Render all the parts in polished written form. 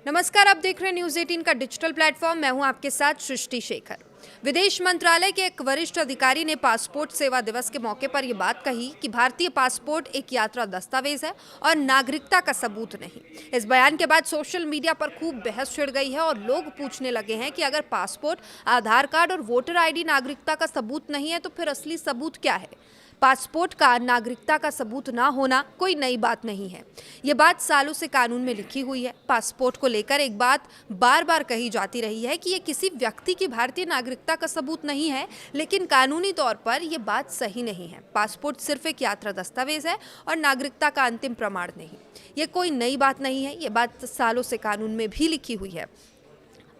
नमस्कार, आप देख रहे हैं न्यूज 18 का डिजिटल प्लेटफॉर्म। मैं हूं आपके साथ सृष्टि शेखर। विदेश मंत्रालय के एक वरिष्ठ अधिकारी ने पासपोर्ट सेवा दिवस के मौके पर यह बात कही कि भारतीय पासपोर्ट एक यात्रा दस्तावेज है और नागरिकता का सबूत नहीं। इस बयान के बाद सोशल मीडिया पर खूब बहस छिड़ गई है और लोग पूछने लगे हैं कि अगर पासपोर्ट, आधार कार्ड और वोटर आईडी नागरिकता का सबूत नहीं है तो फिर असली सबूत क्या है। पासपोर्ट का नागरिकता का सबूत ना होना कोई नई बात नहीं है। ये बात सालों से कानून में लिखी हुई है। पासपोर्ट को लेकर एक बात बार बार कही जाती रही है कि ये किसी व्यक्ति की भारतीय नागरिकता का सबूत नहीं है, लेकिन कानूनी तौर पर यह बात सही नहीं है। पासपोर्ट सिर्फ एक यात्रा दस्तावेज है और नागरिकता का अंतिम प्रमाण नहीं। ये कोई नई बात नहीं है, ये बात सालों से कानून में भी लिखी हुई है।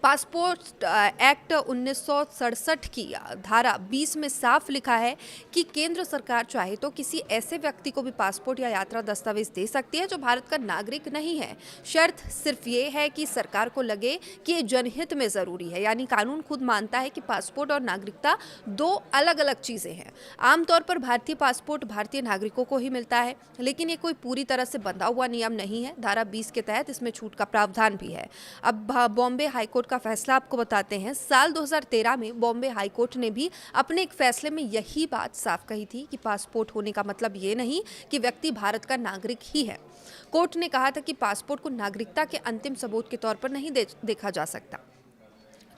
पासपोर्ट एक्ट 1967 की धारा 20 में साफ लिखा है कि केंद्र सरकार चाहे तो किसी ऐसे व्यक्ति को भी पासपोर्ट या यात्रा दस्तावेज दे सकती है जो भारत का नागरिक नहीं है। शर्त सिर्फ ये है कि सरकार को लगे कि ये जनहित में ज़रूरी है, यानी कानून खुद मानता है कि पासपोर्ट और नागरिकता दो अलग अलग चीज़ें हैं। आमतौर पर भारतीय पासपोर्ट भारतीय नागरिकों को ही मिलता है, लेकिन ये कोई पूरी तरह से बंधा हुआ नियम नहीं है। धारा 20 के तहत इसमें छूट का प्रावधान भी है। अब बॉम्बे हाईकोर्ट का फैसला आपको बताते हैं। साल 2013 में बॉम्बे हाईकोर्ट ने भी अपने एक फैसले में यही बात साफ कही थी कि पासपोर्ट होने का मतलब ये नहीं कि व्यक्ति भारत का नागरिक ही है। कोर्ट ने कहा था कि पासपोर्ट को नागरिकता के अंतिम सबूत के तौर पर नहीं देखा जा सकता,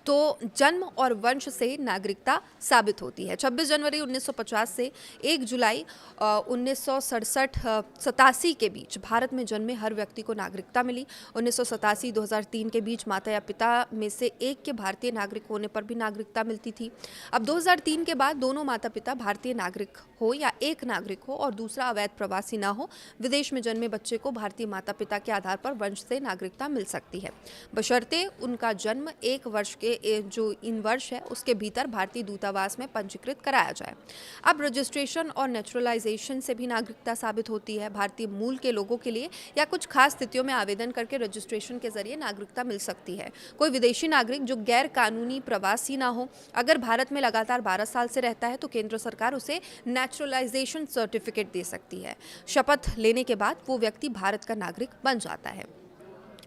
तो जन्म और वंश से नागरिकता साबित होती है। 26 जनवरी 1950 से 1 जुलाई 1987 के बीच भारत में जन्मे हर व्यक्ति को नागरिकता मिली। 1987-2003 के बीच माता या पिता में से एक के भारतीय नागरिक होने पर भी नागरिकता मिलती थी। अब 2003 के बाद दोनों माता पिता भारतीय नागरिक हो या एक नागरिक हो और दूसरा अवैध प्रवासी ना हो, विदेश में जन्मे बच्चे को भारतीय माता पिता के आधार पर वंश से नागरिकता मिल सकती है, बशर्ते उनका जन्म 1 वर्ष के जो इन वर्ष है उसके भीतर भारतीय दूतावास में पंजीकृत कराया जाए। अब रजिस्ट्रेशन और नेचुरलाइजेशन से भी नागरिकता साबित होती है। भारतीय मूल के लोगों के लिए या कुछ खास स्थितियों में आवेदन करके रजिस्ट्रेशन के जरिए नागरिकता मिल सकती है। कोई विदेशी नागरिक जो गैर कानूनी प्रवासी ना हो, अगर भारत में लगातार 12 साल से रहता है तो केंद्र सरकार उसे नेचुरलाइजेशन सर्टिफिकेट दे सकती है। शपथ लेने के बाद वो व्यक्ति भारत का नागरिक बन जाता है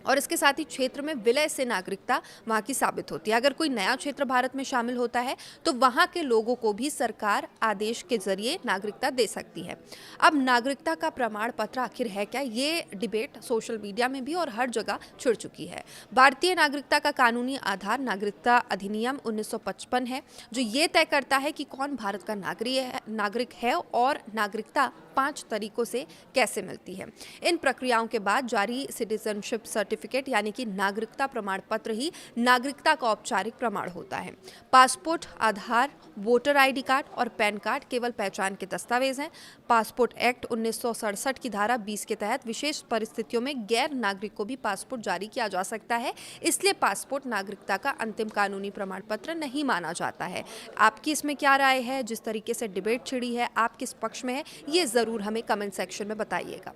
और इसके साथ ही क्षेत्र में विलय से नागरिकता वहाँ की साबित होती है। अगर कोई नया क्षेत्र भारत में शामिल होता है तो वहाँ के लोगों को भी सरकार आदेश के जरिए नागरिकता दे सकती है। अब नागरिकता का प्रमाण पत्र आखिर है क्या, ये डिबेट सोशल मीडिया में भी और हर जगह छिड़ चुकी है। भारतीय नागरिकता का कानूनी आधार नागरिकता अधिनियम 1955 है, जो ये तय करता है कि कौन भारत का नागरिक है और नागरिकता 5 तरीकों से कैसे मिलती है। इन प्रक्रियाओं के बाद जारी सिटीजनशिप सर्टिफिकेट यानी कि नागरिकता प्रमाण पत्र ही नागरिकता का औपचारिक प्रमाण होता है। पासपोर्ट, आधार, वोटर आईडी कार्ड और पैन कार्ड केवल पहचान के दस्तावेज हैं। पासपोर्ट एक्ट 1967 की धारा 20 के तहत विशेष परिस्थितियों में गैर नागरिक को भी पासपोर्ट जारी किया जा सकता है, इसलिए पासपोर्ट नागरिकता का अंतिम कानूनी प्रमाण पत्र नहीं माना जाता है। आपकी इसमें क्या राय है? जिस तरीके से डिबेट छिड़ी है, आप किस पक्ष में है, ये जरूर हमें कमेंट सेक्शन में बताइएगा।